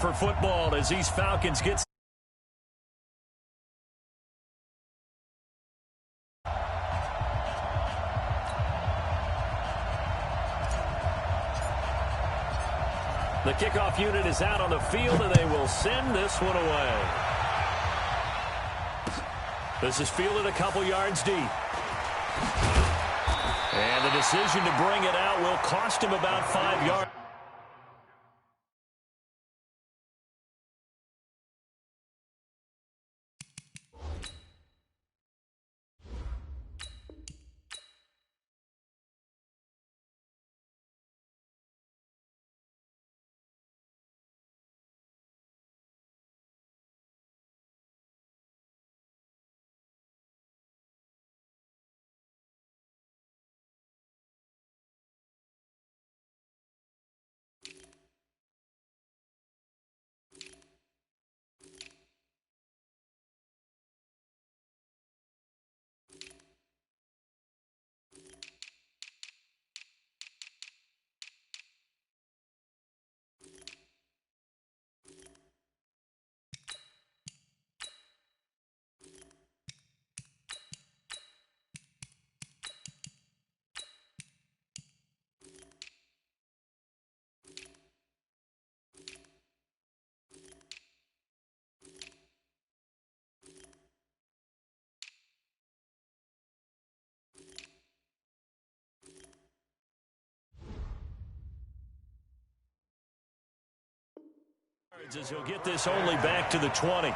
for football as these Falcons get... The kickoff unit is out on the field, and they will send this one away. This is fielded a couple yards deep. And the decision to bring it out will cost him about 5 yards. As he'll get this only back to the 20.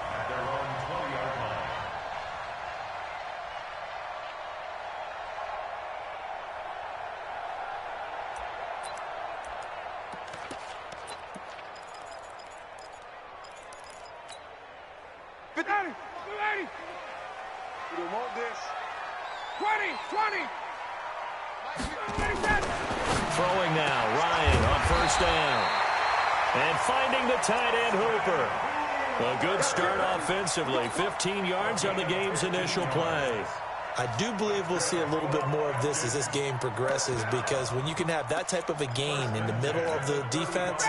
We don't want this. 20. Throwing now, Ryan on first down. And finding the tight end, Hooper. A good start offensively. 15 yards on the game's initial play. I do believe we'll see a little bit more of this as this game progresses, because when you can have that type of a gain in the middle of the defense,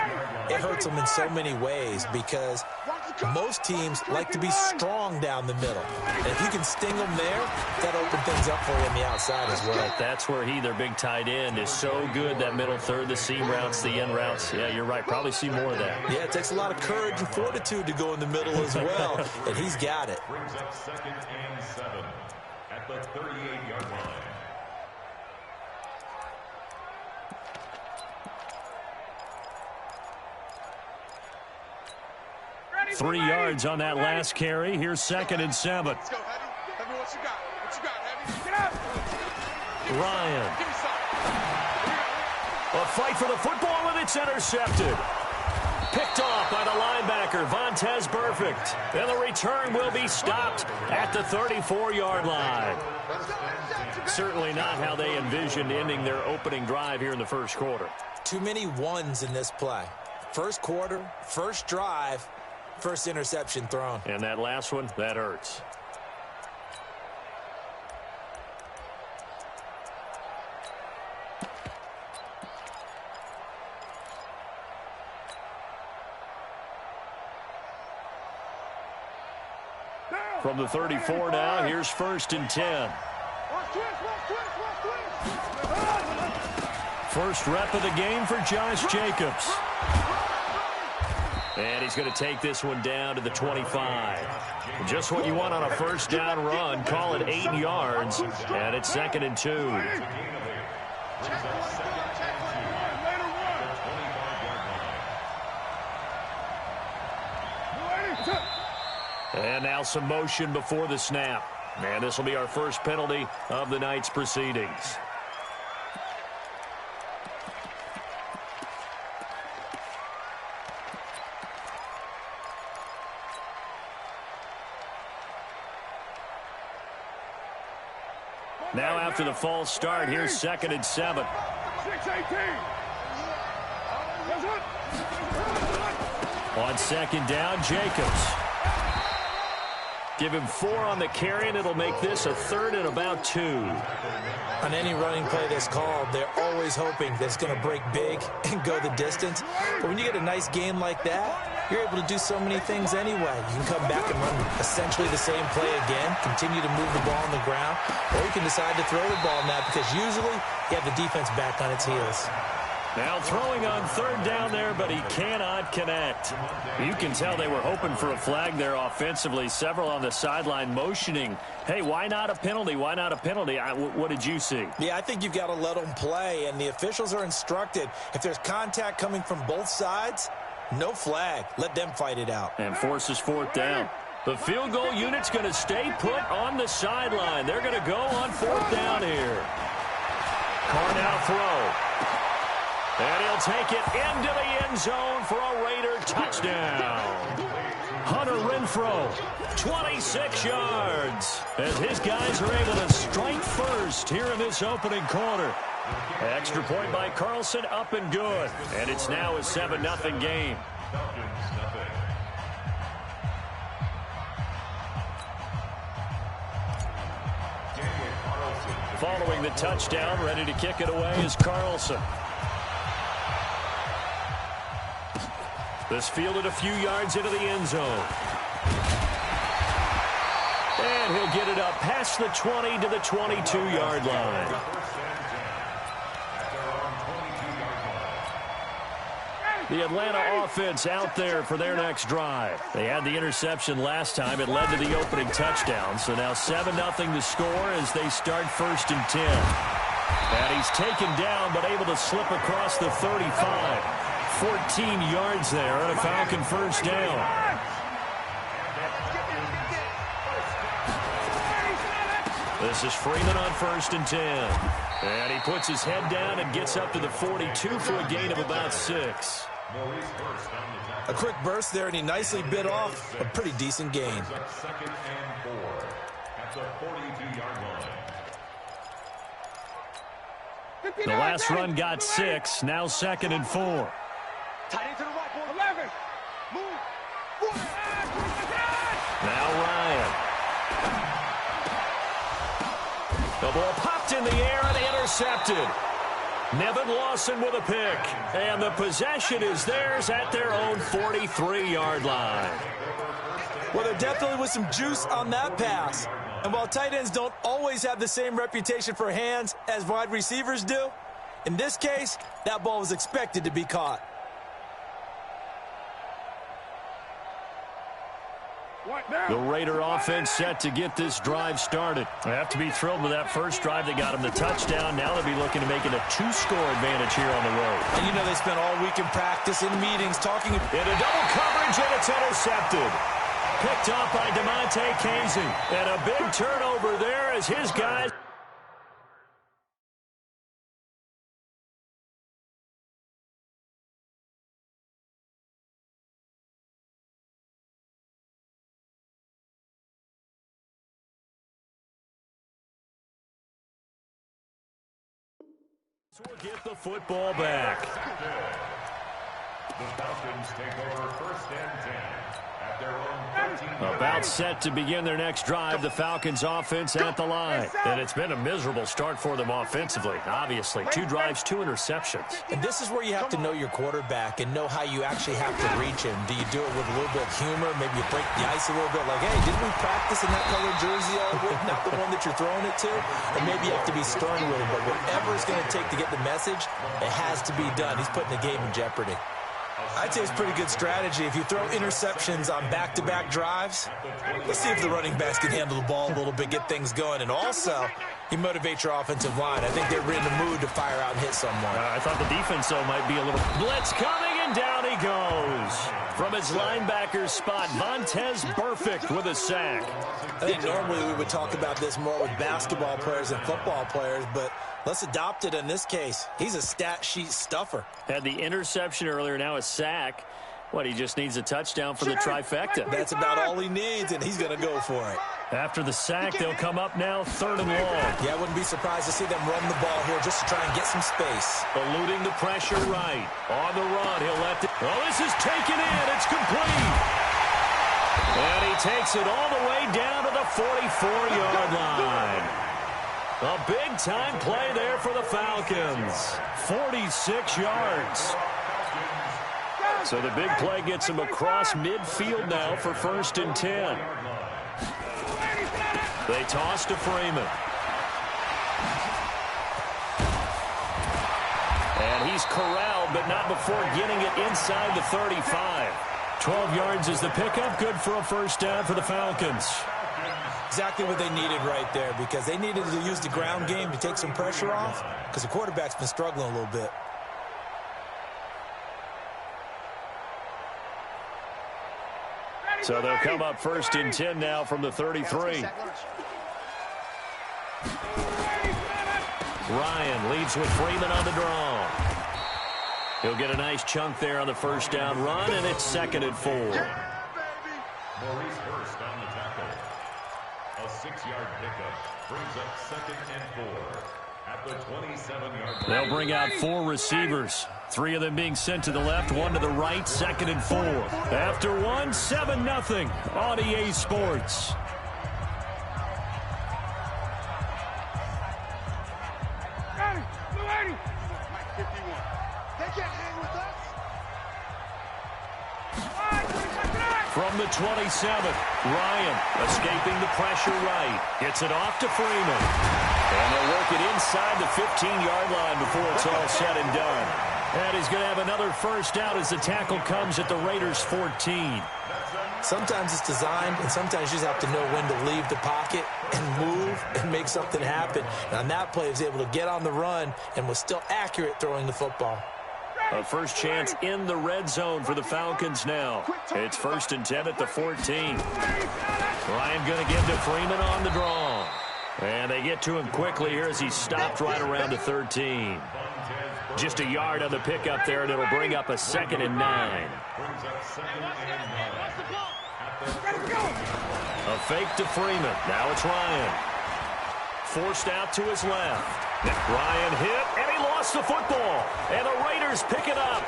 it hurts them in so many ways, because most teams like to be strong down the middle. And if you can sting them there, that opens things up for you on the outside as well. That's where their big tight end, is so good, that middle third, the seam routes, the end routes. Yeah, you're right. Probably see more of that. Yeah, it takes a lot of courage and fortitude to go in the middle as well, and he's got it. Brings up 2nd and 7 at the 38-yard line. Ready, 3 yards on that last carry. Here's 2nd and 7. Let's go, Heavy. Heavy, what you got, Heavy? Get up. Ryan. A fight for the football, and it's intercepted. Picked off by the linebacker, Vontaze Burfict. And the return will be stopped at the 34-yard line. Certainly not how they envisioned ending their opening drive here in the first quarter. Too many ones in this play. First quarter, first drive, first interception thrown. And that last one, that hurts. From the 34 now, here's 1st and 10. First rep of the game for Josh Jacobs. And he's going to take this one down to the 25. Just what you want on a first down run. Call it 8 yards. And it's 2nd and 2. And now some motion before the snap. And this will be our first penalty of the night's proceedings. Now after the false start, here's 2nd and 7. 6-18. On 2nd down, Jacobs. Give him 4 on the carry, and it'll make this a 3rd and about 2. On any running play that's called, they're always hoping that it's going to break big and go the distance. But when you get a nice game like that, you're able to do so many things anyway. You can come back and run essentially the same play again, continue to move the ball on the ground, or you can decide to throw the ball now because usually you have the defense back on its heels. Now throwing on third down there, but he cannot connect. You can tell they were hoping for a flag there offensively. Several on the sideline motioning, hey, why not a penalty? Why not a penalty? What did you see? Yeah, I think you've got to let them play, and the officials are instructed. If there's contact coming from both sides, no flag. Let them fight it out. And forces fourth down. The field goal unit's going to stay put on the sideline. They're going to go on fourth down here. Carr now throw. And he'll take it into the end zone for a Raider touchdown. Hunter Renfrow, 26 yards, as his guys are able to strike first here in this opening quarter. Extra point by Carlson, up and good. And it's now a 7-0 game. Following the touchdown, ready to kick it away is Carlson. This fielded a few yards into the end zone. And he'll get it up past the 20 to the 22-yard line. The Atlanta offense out there for their next drive. They had the interception last time. It led to the opening touchdown. So now 7-0 to score as they start 1st and 10. And he's taken down but able to slip across the 35. 14 yards there and a Falcon first down. This is Freeman on 1st and 10. And he puts his head down and gets up to the 42 for a gain of about 6. A quick burst there, and he nicely bit off a pretty decent gain. 2nd and 4 at the 42-yard line. The last run got 6. Now 2nd and 4. Tight end to the right, boy. 11. Move. Now Ryan. The ball popped in the air and intercepted. Nevin Lawson with a pick. And the possession is theirs at their own 43-yard line. Well, there definitely was some juice on that pass. And while tight ends don't always have the same reputation for hands as wide receivers do, in this case, that ball was expected to be caught. The Raider offense set to get this drive started. They have to be thrilled with that first drive that got them the touchdown. Now they'll be looking to make it a 2-score advantage here on the road. And you know they spent all week in practice, in meetings, talking. Into double coverage, and it's intercepted. Picked off by DeMonte Casey. And a big turnover there as his guys... will get the football back. The Falcons take over 1st and 10 at their own 13. About set to begin their next drive, the Falcons offense at the line. And it's been a miserable start for them offensively, obviously. 2 drives, 2 interceptions. And this is where you have to know your quarterback and know how you actually have to reach him. Do you do it with a little bit of humor? Maybe you break the ice a little bit like, hey, didn't we practice in that colored jersey all week? Not the one that you're throwing it to? Or maybe you have to be stern with him. But whatever it's going to take to get the message, it has to be done. He's putting the game in jeopardy. I'd say it's pretty good strategy. If you throw interceptions on back-to-back drives, let's see if the running backs can handle the ball a little bit, get things going. And also, you motivate your offensive line. I think they're in the mood to fire out and hit someone. I thought the defense, though, might be a little blitz coming, and down he goes. From his linebacker spot, Vontez Burfict with a sack. I think normally we would talk about this more with basketball players and football players, but let's adopt it in this case. He's a stat sheet stuffer. Had the interception earlier, now a sack. What, he just needs a touchdown for the trifecta. That's about all he needs, and he's going to go for it. After the sack, they'll come up now 3rd and long. Yeah, I wouldn't be surprised to see them run the ball here just to try and get some space. Eluding the pressure right. On the run, he'll let the... Oh, this is taken in. It's complete. And he takes it all the way down to the 44-yard line. A big-time play there for the Falcons. 46 yards. So the big play gets him across midfield now for 1st and 10. They toss to Freeman. And he's corralled, but not before getting it inside the 35. 12 yards is the pickup. Good for a 1st down for the Falcons. Exactly what they needed right there, because they needed to use the ground game to take some pressure off, because the quarterback's been struggling a little bit. So they'll come up 1st and 10 now from the 33. Ryan leads with Freeman on the draw. He'll get a nice chunk there on the 1st down run, and it's 2nd and 4. Maurice Hurst on the tackle. A 6-yard pickup brings up 2nd and 4 at the 27-yard line. They'll bring out 4 receivers. 3 of them being sent to the left, 1 to the right, 2nd and 4. After 1, 7-0 on EA Sports. From the 27, Ryan escaping the pressure right. Gets it off to Freeman. And they'll work it inside the 15-yard line before it's all said and done. And he's going to have another 1st down as the tackle comes at the Raiders' 14. Sometimes it's designed, and sometimes you just have to know when to leave the pocket and move and make something happen. And on that play, he was able to get on the run and was still accurate throwing the football. A 1st chance in the red zone for the Falcons now. It's 1st and 10 at the 14. Ryan going to give to Freeman on the draw. And they get to him quickly here as he's stopped right around the 13. Just a yard on the pickup there, and it'll bring up a 2nd and 9. A fake to Freeman. Now it's Ryan. Forced out to his left. Ryan hit, and he lost the football. And the Raiders pick it up.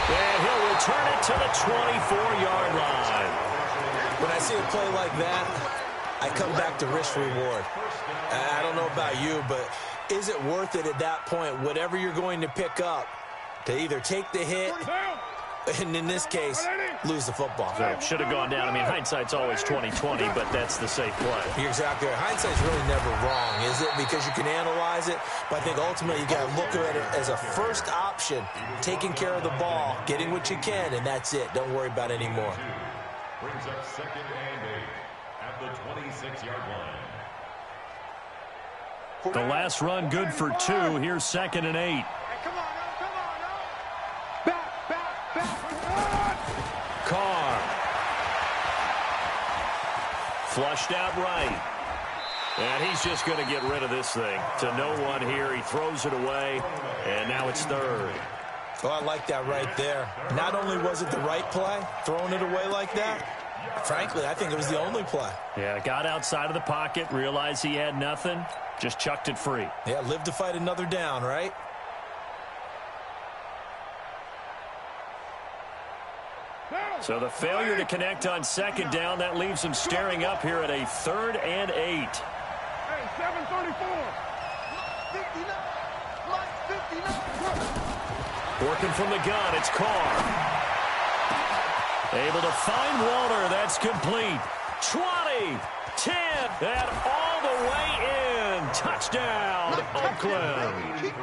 And he'll return it to the 24-yard line. When I see a play like that, I come back to risk reward. I don't know about you, but is it worth it at that point, whatever you're going to pick up, to either take the hit, and in this case, lose the football? So should have gone down. I mean, hindsight's always 20/20, but that's the safe play. You're exactly right. Hindsight's really never wrong, is it? Because you can analyze it, but I think ultimately you got to look at it as a first option, taking care of the ball, getting what you can, and that's it. Don't worry about it anymore. Brings up 2nd and 8 at the 26-yard line. The last run good for 2. Here's 2nd and 8. Carr. Flushed out right. And he's just going to get rid of this thing. To no one here. He throws it away. And now it's 3rd. Oh, I like that right there. Not only was it the right play, throwing it away like that, frankly, I think it was the only play. Yeah, got outside of the pocket, realized he had nothing, just chucked it free. Yeah, live to fight another down, right? So the failure to connect on 2nd down, that leaves him staring up here at a 3rd and 8. Hey, 734. Working from the gun, it's Carr. Able to find Waller, that's complete. 20, 10, and all the way in. Touchdown, Oakland.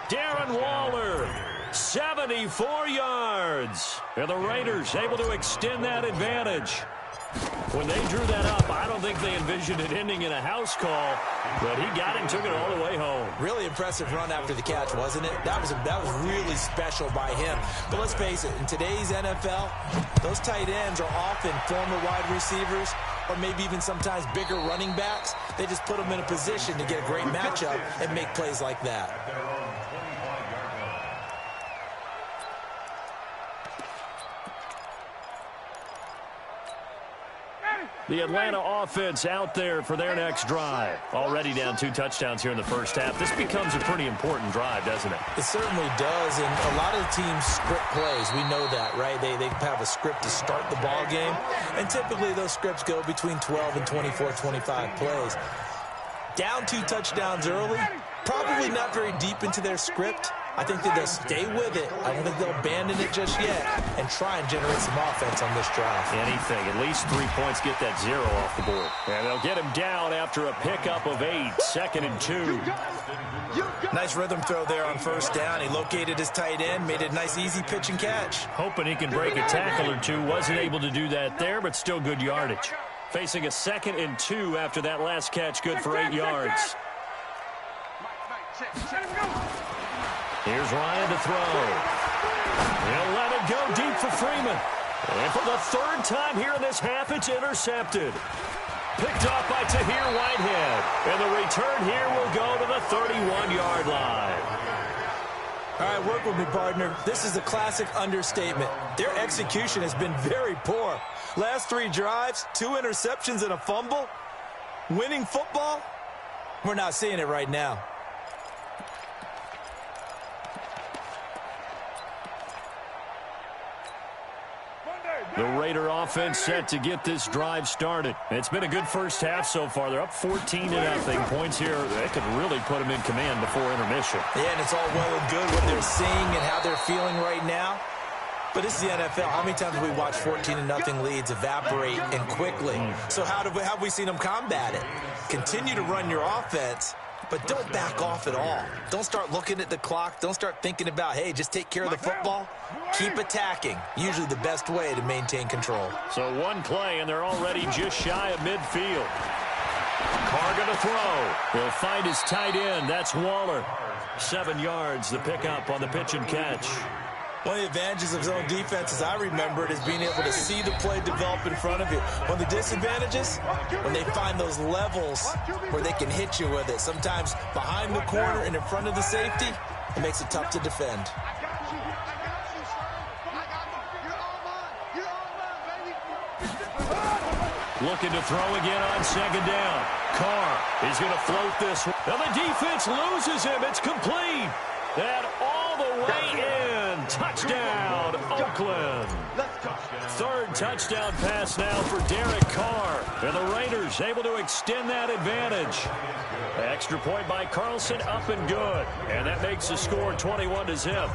Darren Waller, 74 yards. And the Raiders able to extend that advantage. When they drew that up, I don't think they envisioned it ending in a house call, but he got it, took it all the way home. Really impressive run after the catch, wasn't it? That was really special by him. But let's face it, in today's NFL, those tight ends are often former wide receivers or maybe even sometimes bigger running backs. They just put them in a position to get a great matchup and make plays like that. The Atlanta offense out there for their next drive. Already down 2 touchdowns here in the first half. This becomes a pretty important drive, doesn't it? It certainly does, and a lot of the teams script plays. We know that, right? They have a script to start the ball game, and typically those scripts go between 12 and 24, 25 plays. Down 2 touchdowns early, probably not very deep into their script, I think that they'll stay with it. I don't think they'll abandon it just yet and try and generate some offense on this drive. Anything. At least 3 points, get that 0 off the board. And they'll get him down after a pickup of 8. 2nd and 2. Nice rhythm throw there on first down. He located his tight end, made it a nice easy pitch and catch. Hoping he can break a tackle or two. Wasn't able to do that there, but still good yardage. Facing a 2nd and 2 after that last catch, good for 8 yards. Here's Ryan to throw. He'll let it go deep for Freeman. And for the 3rd time here in this half, it's intercepted. Picked off by Tahir Whitehead. And the return here will go to the 31-yard line. All right, work with me, partner. This is a classic understatement. Their execution has been very poor. Last 3 drives, 2 interceptions and a fumble. Winning football? We're not seeing it right now. The Raider offense set to get this drive started. It's been a good first half so far. They're up 14-0. Points here, they could really put them in command before intermission. Yeah, and it's all well and good what they're seeing and how they're feeling right now. But this is the NFL. How many times have we watched 14-0 leads evaporate and quickly? So how have we seen them combat it? Continue to run your offense, but don't back off at all. Don't start looking at the clock. Don't start thinking about, hey, just take care of the football. Keep attacking. Usually the best way to maintain control. So 1 play, and they're already just shy of midfield. Carr going to throw. He'll find his tight end. That's Waller. 7 yards, the pickup on the pitch and catch. One of the advantages of zone defense, as I remember it, is being able to see the play develop in front of you. One of the disadvantages, when they find those levels where they can hit you with it. Sometimes behind the corner and in front of the safety, it makes it tough to defend. Looking to throw again on 2nd down. Carr is going to float this one. Now the defense loses him. It's complete. And all the way in. Touchdown, Oakland. 3rd touchdown pass now for Derek Carr. And the Raiders able to extend that advantage. Extra point by Carlson, up and good. And that makes the score 21-0.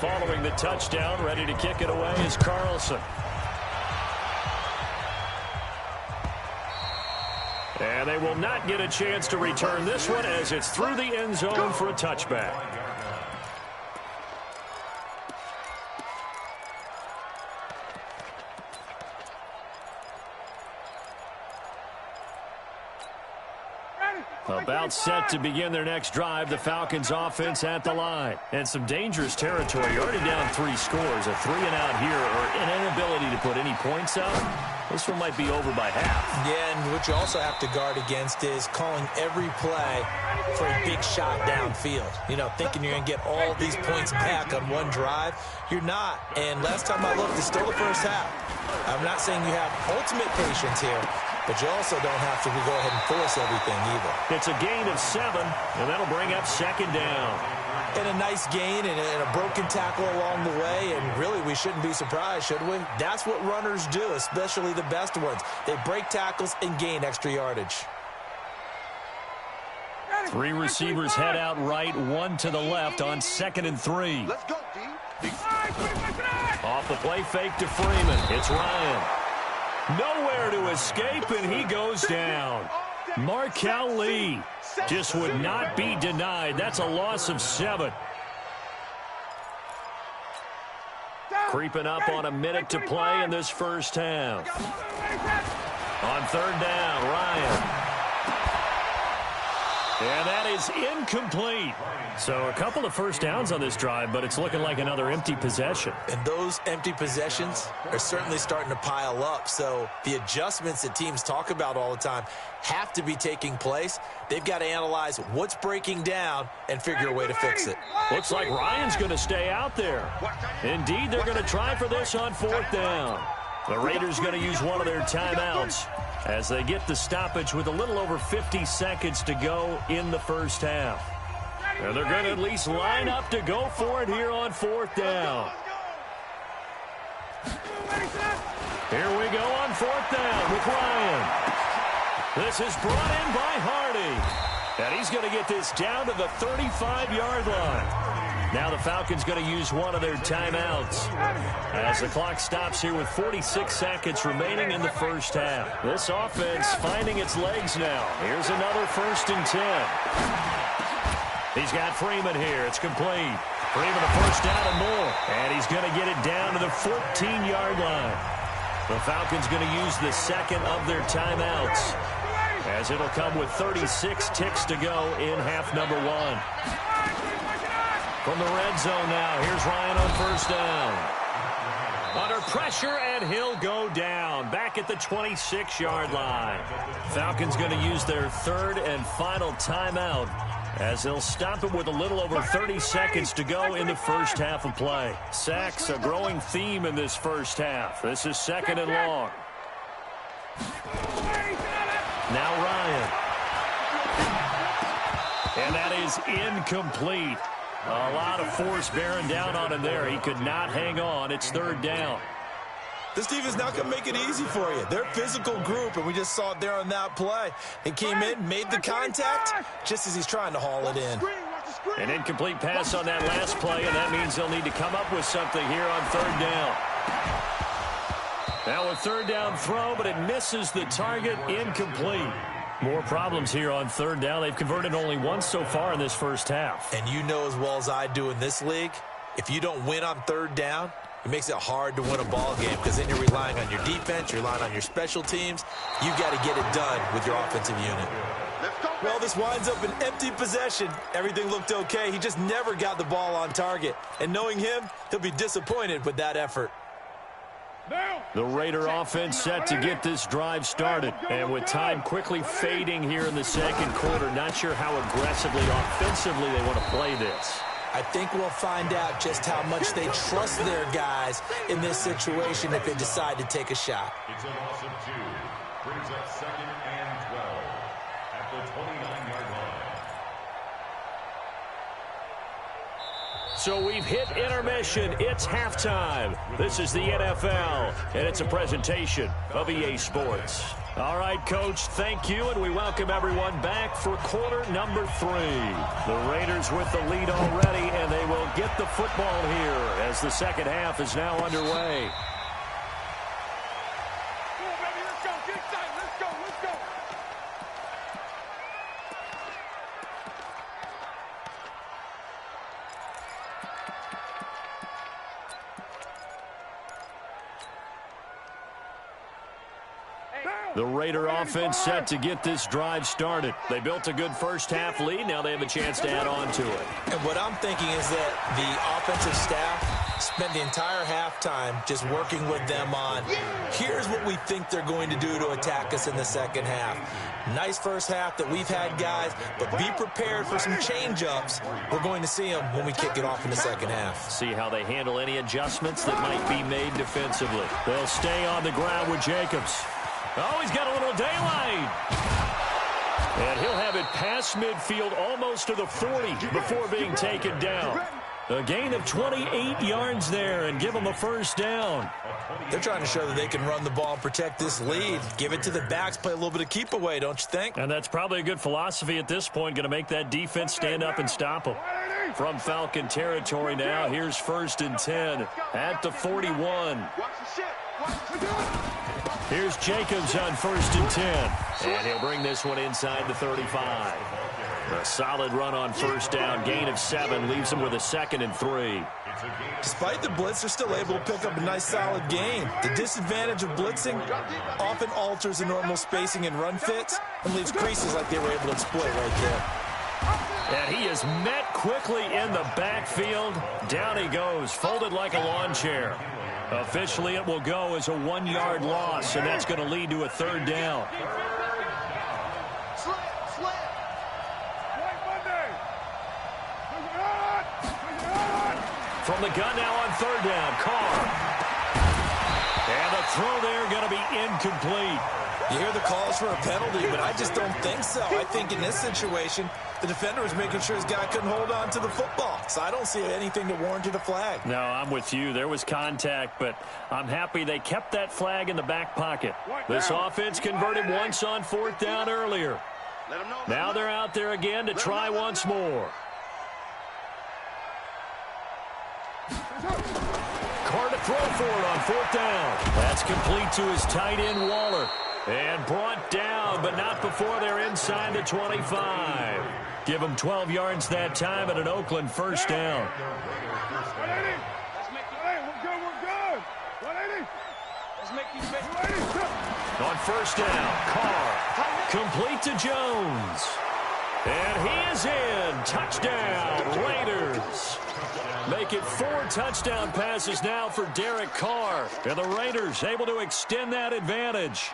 Following the touchdown, ready to kick it away is Carlson. And they will not get a chance to return this one as it's through the end zone for a touchback. About set to begin their next drive. The Falcons offense at the line. And some dangerous territory. You're already down 3 scores. A 3-and-out here or an inability to put any points up. This one might be over by half. Yeah, and what you also have to guard against is calling every play for a big shot downfield. You know, thinking you're going to get all these points back on one drive. You're not. And last time I looked, it's still the first half. I'm not saying you have ultimate patience here, but you also don't have to go ahead and force everything either. It's a gain of 7, and that'll bring up 2nd down. And a nice gain and a broken tackle along the way, and really we shouldn't be surprised, should we? That's what runners do, especially the best ones. They break tackles and gain extra yardage. 3 receivers head out right, 1 to the left on 2nd and 3. Let's go, D. Off the play fake to Freeman. It's Ryan. Nowhere to escape, and he goes down. Markel Lee just would not be denied. That's a loss of 7. Creeping up on a minute to play in this first half. On 3rd down, Ryan. And that is incomplete. So a couple of first downs on this drive, but it's looking like another empty possession. And those empty possessions are certainly starting to pile up. So the adjustments that teams talk about all the time have to be taking place. They've got to analyze what's breaking down and figure a way to fix it. Looks like Ryan's going to stay out there. Indeed, they're going to try for this on 4th down. The Raiders going to use one of their timeouts as they get the stoppage with a little over 50 seconds to go in the first half. And they're going to at least line up to go for it here on 4th down. Here we go on 4th down with Ryan. This is brought in by Hardy. And he's going to get this down to the 35-yard line. Now the Falcons going to use one of their timeouts as the clock stops here with 46 seconds remaining in the first half. This offense finding its legs now. Here's another 1st and 10. He's got Freeman here. It's complete. Freeman a first down and more. And he's going to get it down to the 14-yard line. The Falcons going to use the second of their timeouts as it'll come with 36 ticks to go in half number 1. From the red zone now, here's Ryan on first down. Under pressure, and he'll go down. Back at the 26-yard line. Falcons going to use their third and final timeout as they'll stop it with a little over 30 seconds to go in the first half of play. Sacks, a growing theme in this first half. This is 2nd and long. Now Ryan. And that is incomplete. A lot of force bearing down on him there. He could not hang on. It's 3rd down. This defense not going to make it easy for you. They're a physical group, and we just saw it there on that play. He came in, made the contact, just as he's trying to haul it in. An incomplete pass on that last play, and that means they'll need to come up with something here on 3rd down. Now a 3rd down throw, but it misses the target. Incomplete. More problems here on 3rd down. They've converted only once so far in this first half. And you know as well as I do in this league, if you don't win on 3rd down, it makes it hard to win a ball game because then you're relying on your defense, you're relying on your special teams. You've got to get it done with your offensive unit. Well, this winds up an empty possession. Everything looked okay. He just never got the ball on target. And knowing him, he'll be disappointed with that effort. The Raider offense set to get this drive started. And with time quickly fading here in the second quarter, not sure how aggressively, offensively they want to play this. I think we'll find out just how much they trust their guys in this situation if they decide to take a shot. It's a loss of 2. Brings up 2nd and 12 at the 29-yard line. So we've hit intermission. It's halftime. This is the NFL, and it's a presentation of EA Sports. All right, Coach, thank you, and we welcome everyone back for quarter number 3. The Raiders with the lead already, and they will get the football here as the second half is now underway. Come on, baby, let's go. Get excited. Let's go. Let's go. The Raider offense set to get this drive started. They built a good first half lead. Now they have a chance to add on to it. And what I'm thinking is that the offensive staff spent the entire halftime just working with them on, here's what we think they're going to do to attack us in the second half. Nice first half that we've had, guys, but be prepared for some change-ups. We're going to see them when we kick it off in the second half. See how they handle any adjustments that might be made defensively. They'll stay on the ground with Jacobs. Oh, he's got a little daylight. And he'll have it past midfield almost to the 40 before being taken down. A gain of 28 yards there and give them a first down. They're trying to show that they can run the ball and protect this lead. Give it to the backs, play a little bit of keep away, don't you think? And that's probably a good philosophy at this point, going to make that defense stand up and stop them. From Falcon territory now, here's 1st and 10 at the 41. Here's Jacobs on 1st and 10. And he'll bring this one inside the 35. A solid run on first down. Gain of 7 leaves him with a 2nd and 3. Despite the blitz, they're still able to pick up a nice solid gain. The disadvantage of blitzing often alters the normal spacing and run fits and leaves creases like they were able to exploit right there. And he is met quickly in the backfield. Down he goes, folded like a lawn chair. Officially, it will go as a 1-yard loss, and that's going to lead to a 3rd down. From the gun now on 3rd down, Carr. And the throw there going to be incomplete. You hear the calls for a penalty, but I just don't think so. I think in this situation, the defender was making sure his guy couldn't hold on to the football. So I don't see anything that warranted a flag. No, I'm with you. There was contact, but I'm happy they kept that flag in the back pocket. This offense converted once on 4th down earlier. Now they're out there again to try once more. Carr to throw for it on 4th down. That's complete to his tight end, Waller. And brought down, but not before they're inside the 25. Give them 12 yards that time and an Oakland 1st down. On 1st down, Carr complete to Jones. And he is in. Touchdown, Raiders. Make it 4 touchdown passes now for Derek Carr. And the Raiders able to extend that advantage.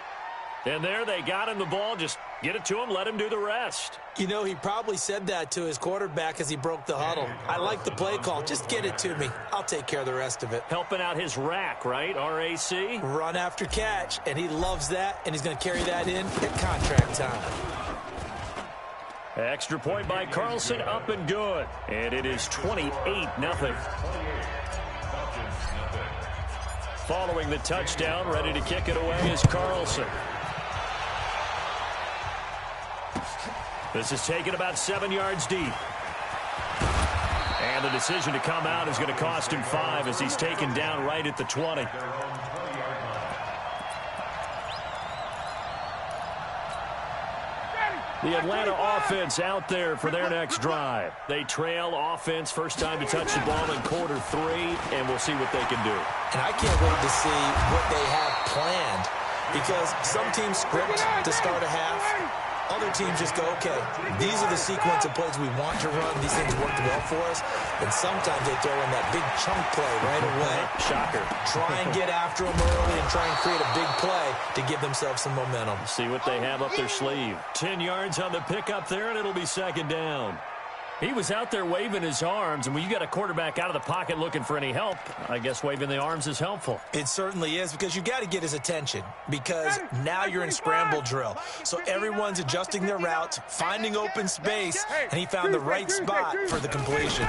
And there they got him the ball. Just get it to him, let him do the rest. You know, he probably said that to his quarterback as he broke the huddle. I like the play call. Just get it to me. I'll take care of the rest of it. Helping out his rack, right? RAC? Run after catch, and he loves that, and he's going to carry that in at contract time. Extra point by Carlson, up and good. And it is 28-0. Following the touchdown, ready to kick it away is Carlson. This is taken about 7 yards deep. And the decision to come out is going to cost him 5 as he's taken down right at the 20. The Atlanta offense out there for their next drive. They trail offense, first time to touch the ball in quarter 3, and we'll see what they can do. And I can't wait to see what they have planned, because some teams script to start a half. Other teams just go, okay, these are the sequence of plays we want to run. These things worked well for us. And sometimes they throw in that big chunk play right away. Shocker. Try and get after them early and try and create a big play to give themselves some momentum. See what they have up their sleeve. 10 yards on the pickup there, and it'll be 2nd down. He was out there waving his arms, and when you got a quarterback out of the pocket looking for any help, I guess waving the arms is helpful. It certainly is, because you got to get his attention, because now you're in scramble drill. So everyone's adjusting their routes, finding open space, and he found the right spot for the completion.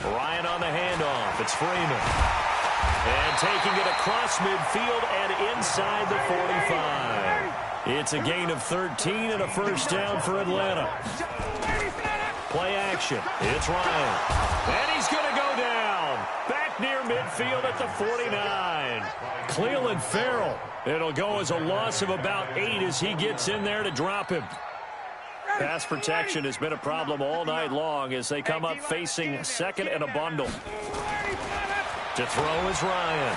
Ryan on the handoff. It's Freeman. And taking it across midfield and inside the 45. It's a gain of 13 and a 1st down for Atlanta. Play action. It's Ryan. And he's going to go down. Back near midfield at the 49. Cleveland Farrell. It'll go as a loss of about 8 as he gets in there to drop him. Pass protection has been a problem all night long as they come up facing 2nd and a bundle. To throw is Ryan.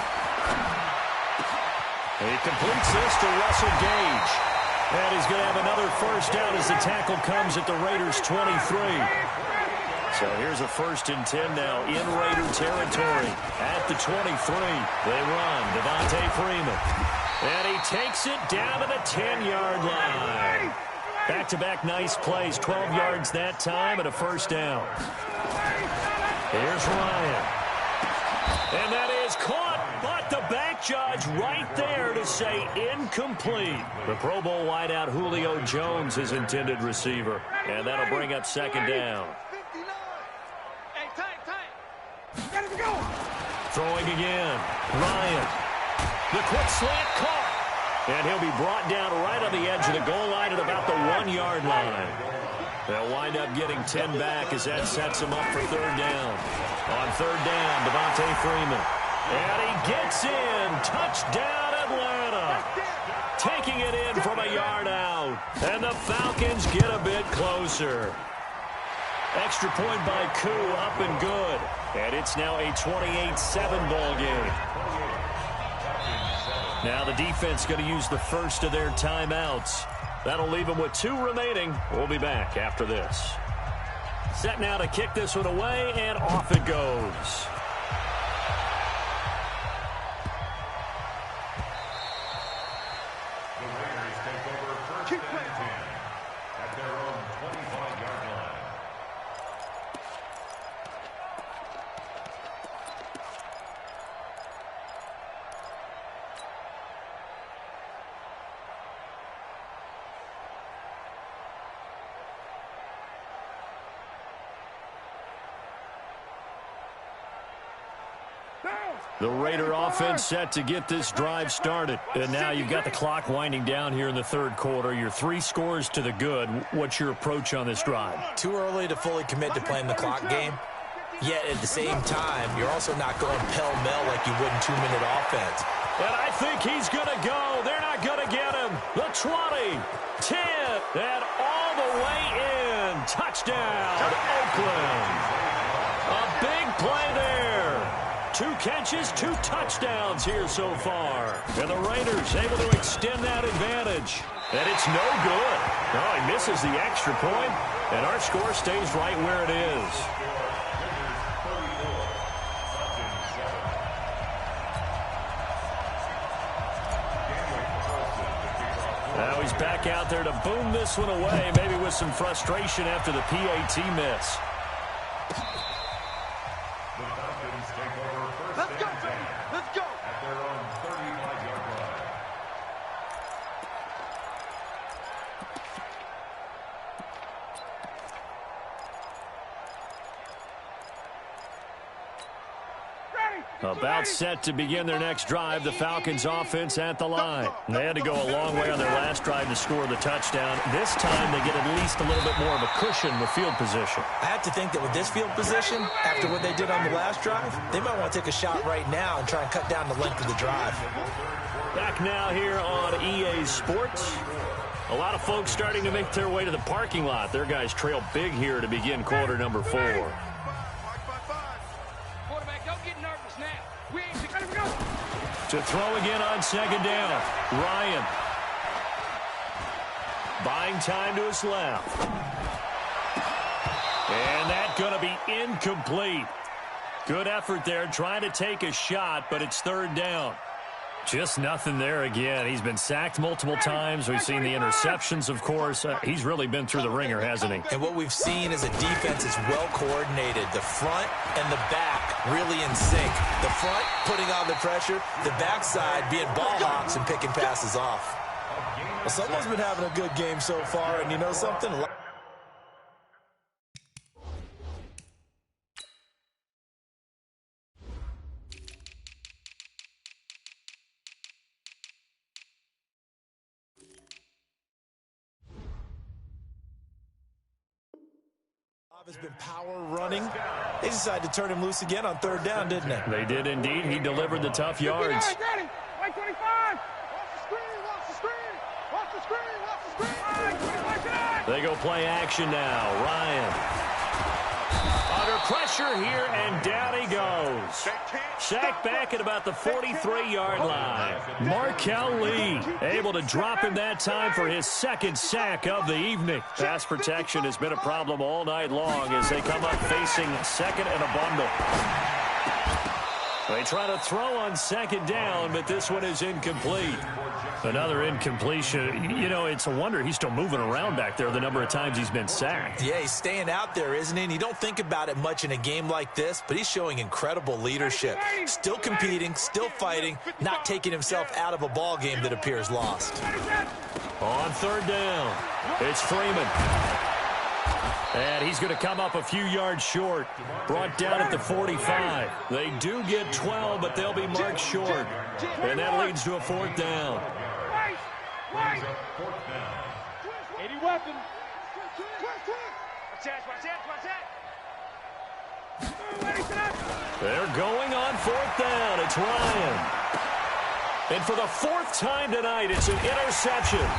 He completes this to Russell Gage. And he's going to have another 1st down as the tackle comes at the Raiders' 23. So here's a 1st and 10 now in Raider territory. At the 23, they run. Devontae Freeman. And he takes it down to the 10-yard line. Back-to-back nice plays. 12 yards that time and a 1st down. Here's Ryan. And that is caught, but the back judge right there to say incomplete. The Pro Bowl wideout Julio Jones, his intended receiver. And that'll bring up 2nd down. Throwing again. Ryan. The quick slant caught. And he'll be brought down right on the edge of the goal line at about the 1-yard line. They'll wind up getting 10 back as that sets them up for 3rd down. On 3rd down, Devontae Freeman. And he gets in. Touchdown, Atlanta. Taking it in from a yard out. And the Falcons get a bit closer. Extra point by Koo, up and good. And it's now a 28-7 ball game. Now the defense going to use the first of their timeouts. That'll leave them with 2 remaining. We'll be back after this. Set now to kick this one away, and off it goes. The Raiders take over 1st and 10 at their own 25-yard line. The Raider offense set to get this drive started. And now you've got the clock winding down here in the third quarter. You're 3 scores to the good. What's your approach on this drive? Too early to fully commit to playing the clock game. Yet at the same time, you're also not going pell-mell like you would in 2-minute offense. And I think he's going to go. They're not going to get him. The 20, 10, and all the way in. Touchdown, Oakland. A big play there. 2 catches, 2 touchdowns here so far. And the Raiders able to extend that advantage. And it's no good. Oh, he misses the extra point, and our score stays right where it is. Now he's back out there to boom this one away, maybe with some frustration after the PAT miss. Let's go, baby. Let's go. At their own 35-yard line. About set to begin their next drive, the Falcons offense at the line. They had to go a long way on their last drive to score the touchdown. This time they get at least a little bit more of a cushion with field position. I have to think that with this field position, after what they did on the last drive, they might want to take a shot right now and try and cut down the length of the drive. Back now here on EA Sports. A lot of folks starting to make their way to the parking lot. Their guys trail big here to begin quarter number 4. To throw again on second down. Ryan. Buying time to his left. And that's going to be incomplete. Good effort there trying to take a shot, but it's third down. Just nothing there again. He's been sacked multiple times. We've seen the interceptions, of course. He's really been through the ringer, hasn't he? And what we've seen is a defense is well coordinated. The front and the back really in sync. The front putting on the pressure, the backside being ball hawks and picking passes off. Well, someone's been having a good game so far, and you know something? Has been power running. They decided to turn him loose again on third down, didn't they? They did indeed. He delivered the tough yards. Watch 25. Watch the screen. Watch the screen. Watch the screen. Watch the screen. They go play action now. Ryan. Under pressure here, and down he goes. Sacked back at about the 43-yard line. Markel Lee able to drop him that time for his second sack of the evening. Pass protection has been a problem all night long as they come up facing second and a bundle. They try to throw on second down, but this one is incomplete. Another incompletion. You know, it's a wonder he's still moving around back there the number of times he's been sacked. Yeah, he's staying out there, isn't he? And you don't think about it much in a game like this, but he's showing incredible leadership. Still competing, still fighting, not taking himself out of a ball game that appears lost. On third down, it's Freeman. And he's going to come up a few yards short. Brought down at the 45. They do get 12, but they'll be marked short. And that leads to a fourth down. Right. 80 weapon. They're going on fourth down. It's Ryan. And for the 4th time tonight, it's an interception.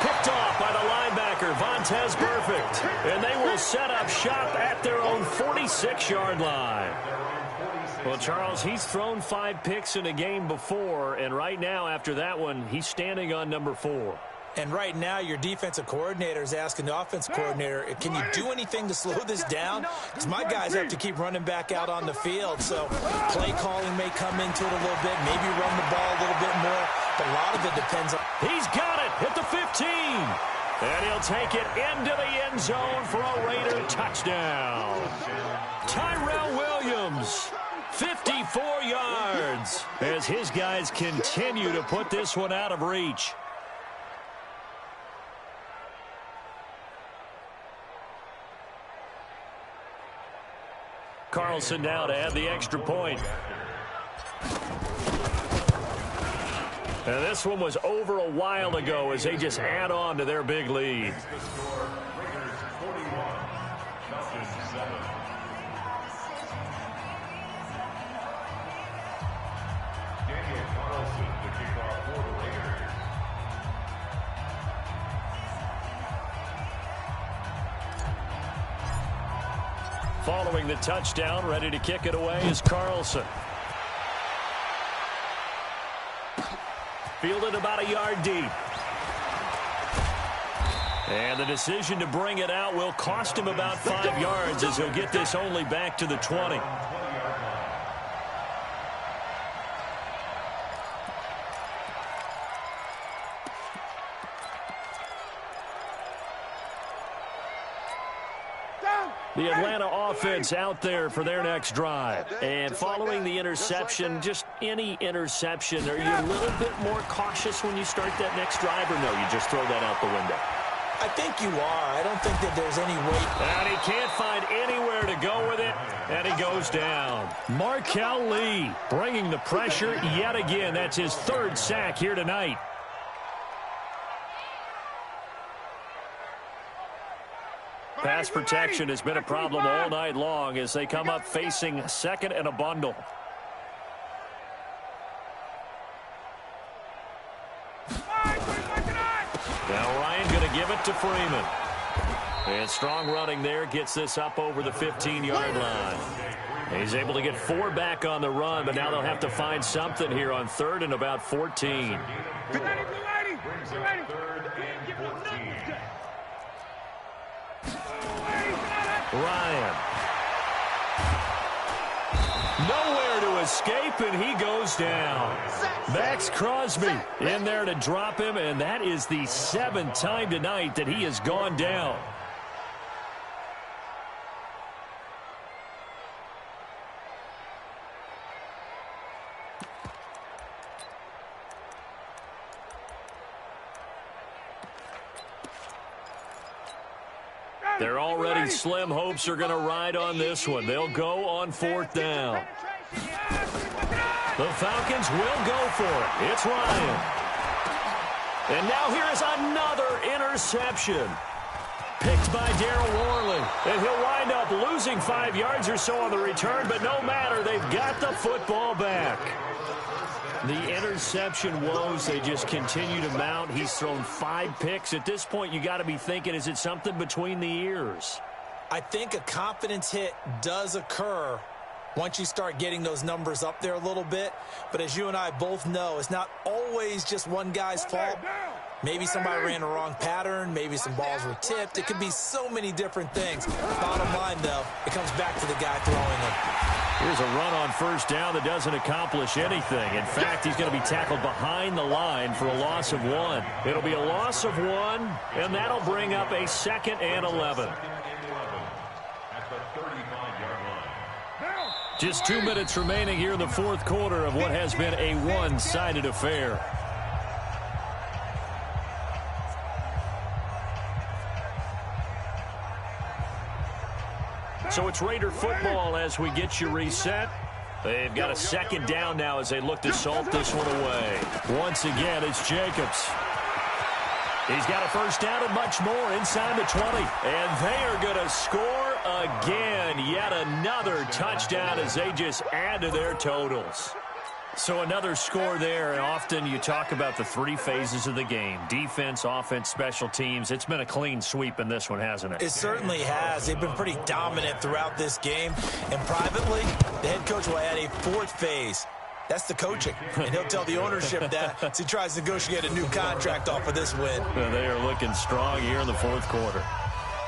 Picked off by the linebacker, Vontez Perfect. And they will set up shop at their own 46-yard line. Well, Charles, he's thrown 5 picks in a game before, and right now, after that one, he's standing on number 4. And right now, your defensive coordinator is asking the offensive coordinator, can you do anything to slow this down? Because my guys have to keep running back out on the field. So play calling may come into it a little bit, maybe run the ball a little bit more. But a lot of it depends on... He's got it at the 15. And he'll take it into the end zone for a Raider touchdown. Tyrell Williams, 54 yards, as his guys continue to put this one out of reach. Carlson now to add the extra point. And this one was over a while ago as they just add on to their big lead. The score, Raiders 41, Falcons 7. Daniel Carlson, the kickoff for the Raiders. Following the touchdown, ready to kick it away is Carlson. Fielded about a yard deep. And the decision to bring it out will cost him about 5 yards as he'll get this only back to the 20. The Atlanta offense out there for their next drive. And following the interception, just any interception, are you a little bit more cautious when you start that next drive, or no, you just throw that out the window? I think you are. I don't think that there's any way. And he can't find anywhere to go with it, and he goes down. Markel Lee bringing the pressure yet again. That's his 3rd sack here tonight. Pass protection has been a problem all night long as they come up facing 2nd and a bundle. Now Ryan going to give it to Freeman. And strong running there gets this up over the 15-yard line. He's able to get 4 back on the run, but now they'll have to find something here on 3rd and about 14. Ryan. Nowhere to escape, and he goes down. Max Crosby in there to drop him, and that is the 7th time tonight that he has gone down. Their already slim hopes are going to ride on this one. They'll go on 4th down. The Falcons will go for it. It's Ryan. And now here is another interception. Picked by Darryl Worley. And he'll wind up losing 5 yards or so on the return, but no matter, they've got the football back. The interception woes, they just continue to mount. He's thrown 5 picks. At this point, you got to be thinking, is it something between the ears? I think a confidence hit does occur once you start getting those numbers up there a little bit. But as you and I both know, it's not always just one guy's fault. Maybe somebody ran the wrong pattern. Maybe some balls were tipped. It could be so many different things. Bottom line, though, it comes back to the guy throwing them. Here's a run on 1st down that doesn't accomplish anything. In fact, he's going to be tackled behind the line for a loss of 1. It'll be a loss of 1, and that'll bring up a 2nd and 11. Just 2 minutes remaining here in the 4th quarter of what has been a one-sided affair. So it's Raider football as we get you reset. They've got a 2nd down now as they look to salt this one away. Once again, it's Jacobs. He's got a 1st down and much more inside the 20. And they are going to score again. Yet another touchdown as they just add to their totals. So another score there, and often you talk about the 3 phases of the game. Defense, offense, special teams. It's been a clean sweep in this one, hasn't it? It certainly has. They've been pretty dominant throughout this game. And privately, the head coach will add a 4th phase. That's the coaching. And he'll tell the ownership that as he tries to negotiate a new contract off of this win. Well, they are looking strong here in the 4th quarter.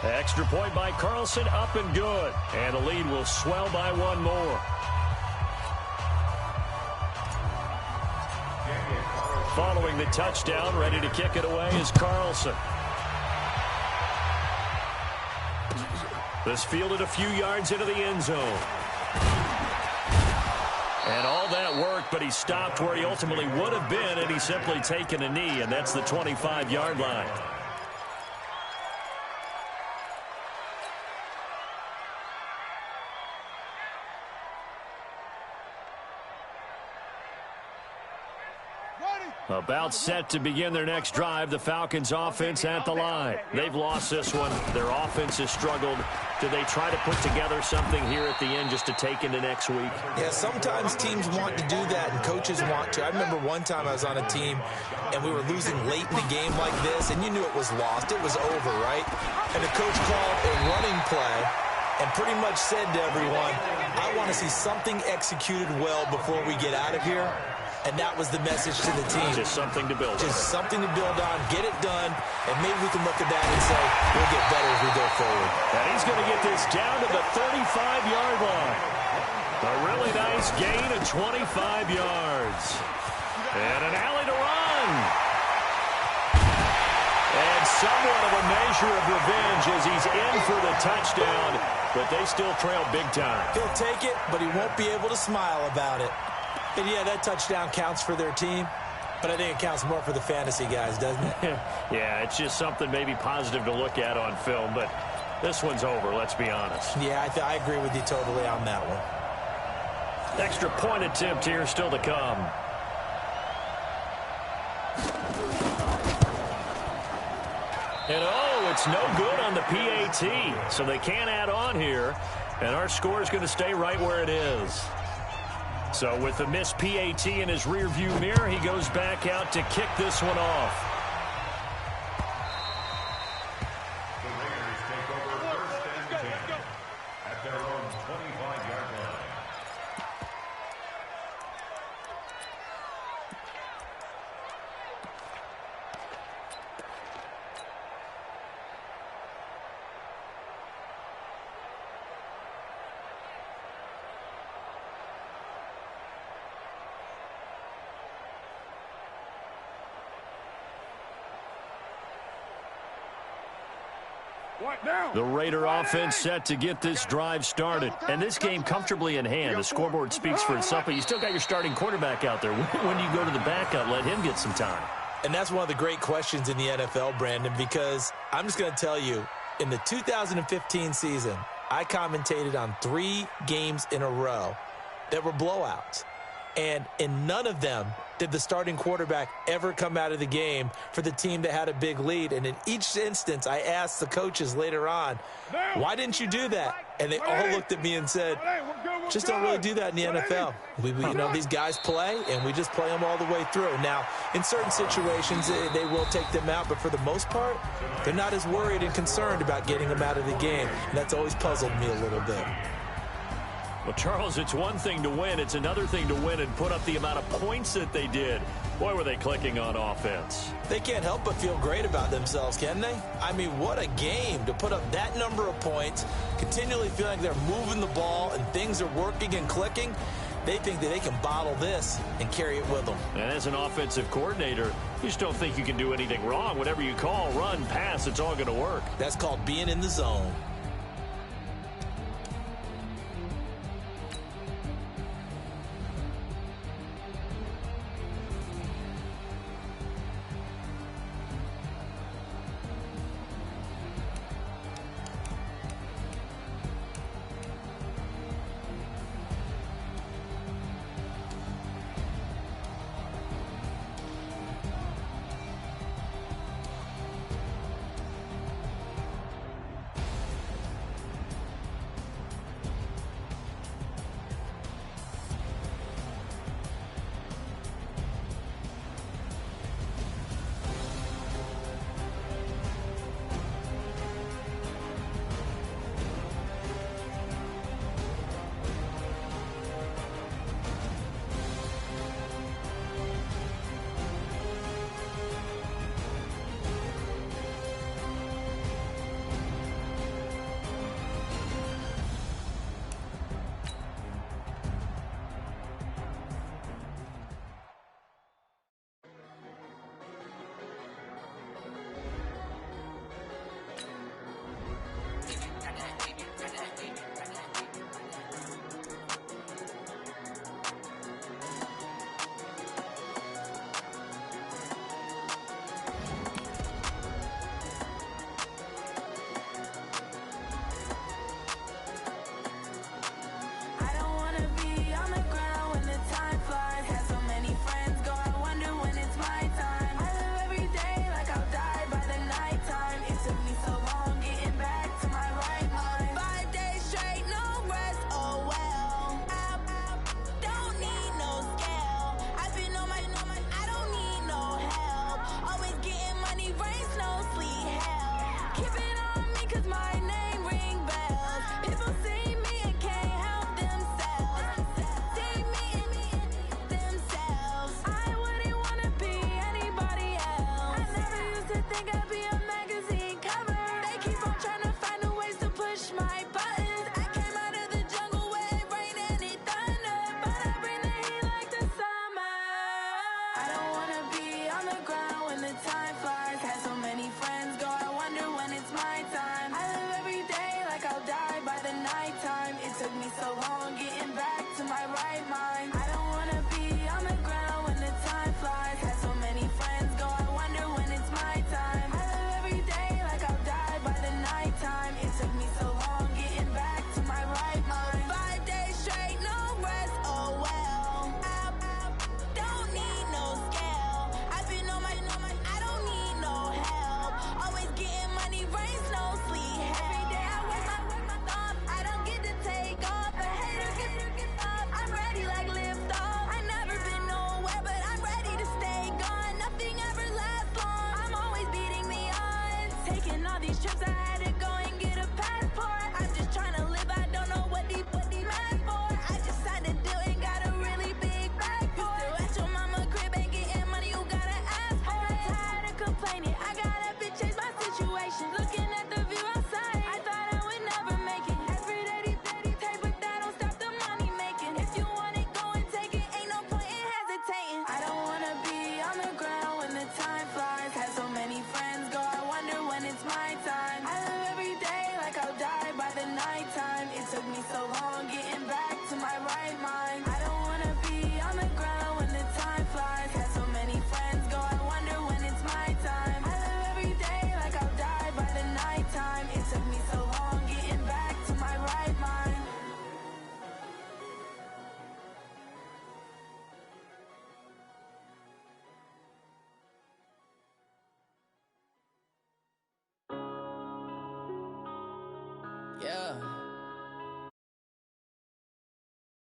Extra point by Carlson, up and good. And the lead will swell by 1 more. Following the touchdown, ready to kick it away is Carlson. This fielded a few yards into the end zone. And all that worked, but he stopped where he ultimately would have been, and he's simply taken a knee, and that's the 25-yard line. Ready. About set to begin their next drive, the Falcons offense at the line. They've lost this one. Their offense has struggled. Do they try to put together something here at the end just to take into next week? Yeah, sometimes teams want to do that and coaches want to. I remember one time I was on a team and we were losing late in the game like this, and you knew it was lost. It was over, right? And the coach called a running play and pretty much said to everyone, I want to see something executed well before we get out of here. And that was the message to the team. Just something to build on. Just something to build on, get it done, and maybe we can look at that and say, we'll get better as we go forward. And he's going to get this down to the 35-yard line. A really nice gain of 25 yards. And an alley to run. And somewhat of a measure of revenge as he's in for the touchdown, but they still trail big time. He'll take it, but he won't be able to smile about it. And, yeah, that touchdown counts for their team, but I think it counts more for the fantasy guys, doesn't it? Yeah, it's just something maybe positive to look at on film, but this one's over, let's be honest. Yeah, I agree with you totally on that one. Extra point attempt here still to come. And, oh, it's no good on the PAT, so they can't add on here, and our score is going to stay right where it is. So with the missed PAT in his rearview mirror, he goes back out to kick this one off. The Raiders take over first and 10 at their own 25-yard line. The Raider offense set to get this drive started. And this game comfortably in hand. The scoreboard speaks for itself, but you still got your starting quarterback out there. When do you go to the backup, let him get some time? And that's one of the great questions in the NFL, Brandon, because I'm just going to tell you, in the 2015 season, I commentated on 3 games in a row that were blowouts. And in none of them did the starting quarterback ever come out of the game for the team that had a big lead. And in each instance, I asked the coaches later on, why didn't you do that? And they all looked at me and said, just don't really do that in the NFL. You know, these guys play, and we just play them all the way through. Now, in certain situations, they will take them out, but for the most part, they're not as worried and concerned about getting them out of the game. And that's always puzzled me a little bit. Well, Charles, it's one thing to win. It's another thing to win and put up the amount of points that they did. Boy, were they clicking on offense. They can't help but feel great about themselves, can they? I mean, what a game to put up that number of points, continually feeling like they're moving the ball and things are working and clicking. They think that they can bottle this and carry it with them. And as an offensive coordinator, you just don't think you can do anything wrong. Whatever you call, run, pass, it's all going to work. That's called being in the zone. Yeah.